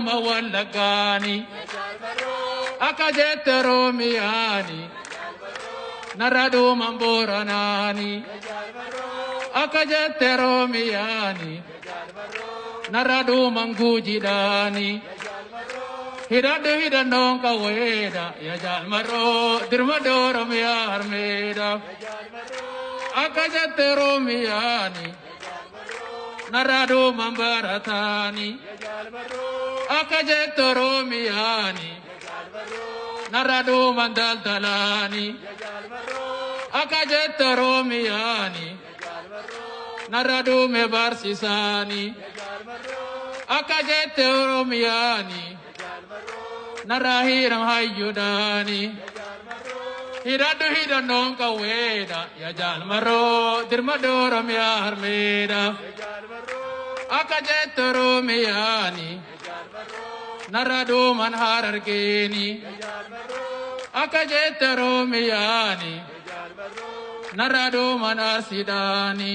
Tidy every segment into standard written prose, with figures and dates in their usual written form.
ma wallagani akajette romiyani naradu mamboranani akajette romiyani naradu mangujidani hiradu hidanong kaweda ya jalmaro dirmadoro ya harmeda akajette romiyani naradu mambaratani akajette romiyani naradu mandaltalani akajette romiyani naradu mebarsisani akajette romiyani narahirang hayyudani hiradu hidanong kaweda ya jalmaro dirmadoram ya harmeda akajette romiyani naradu manharargeni akajette romiyani naradu manarsidani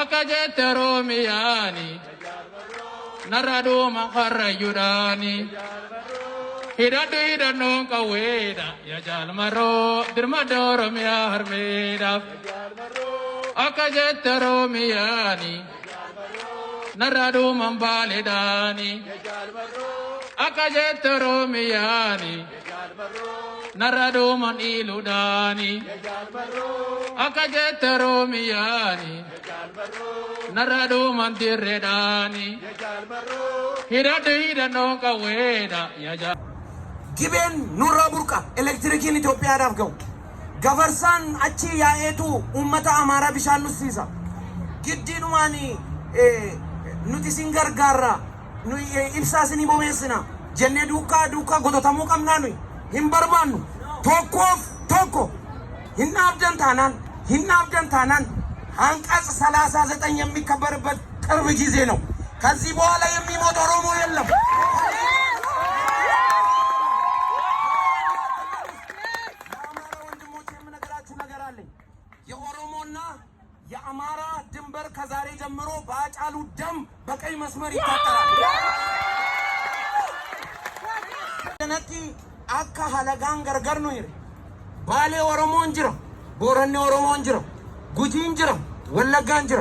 akajette romiyani naradu mankarayudani hiradu hidanong kaweda ya jalmaro dirmadoram ya harmeda akajette romiyani naradu mambaledani akajette romiyani naradu maniludani akajette romiyani naradu mandiredani hiradu hidanong kaweda ya ጊቤን ኑራ ቡርቃ ኤሌክትሪክን ኢትዮጵያ ዳብገው ገበርሳን አቺ ያኤቱ ኡመታ አማራ ቢሻኑ ሲሳ ግዲኑማኒ ኑቲ ሲንገርጋራ ኑ ኢብሳስኒ ቦሜስና ጀኔ ዱካ ጎቶታሙ ቀምናኑ ሂምበርባኑ ቶኮ ሂናብደን ታናን አንቀጽ 39 የሚከበርበት ቅርብ ጊዜ ነው። ከዚህ በኋላ የሚሞት ኦሮሞ የለም። የኦሮሞና የአማራ ድንበር ከዛሬ ጀምሮ በአጫሉ ደም በቀይ መስመር ይታጠራል። ነቲ አካ ሀለጋን ገርገር ነው ይሬ ባሌ ኦሮሞ እንጅራ ቦረኔ ኦሮሞ እንጅራ ጉጂ እንጅራ ወለጋ እንጅራ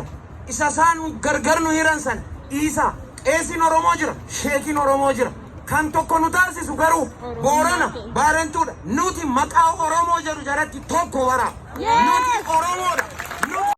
ኢሳሳን ገርገር ነው ይረንሰን ኢሳ ቄሲን ኦሮሞ ጅራ ሼኪን ኦሮሞ ጅራ kan tokko nu taasisu garuu boorana baarentuudha nuti maqaa oromoo jedhu jalatti tokko wara nuti oromoodha.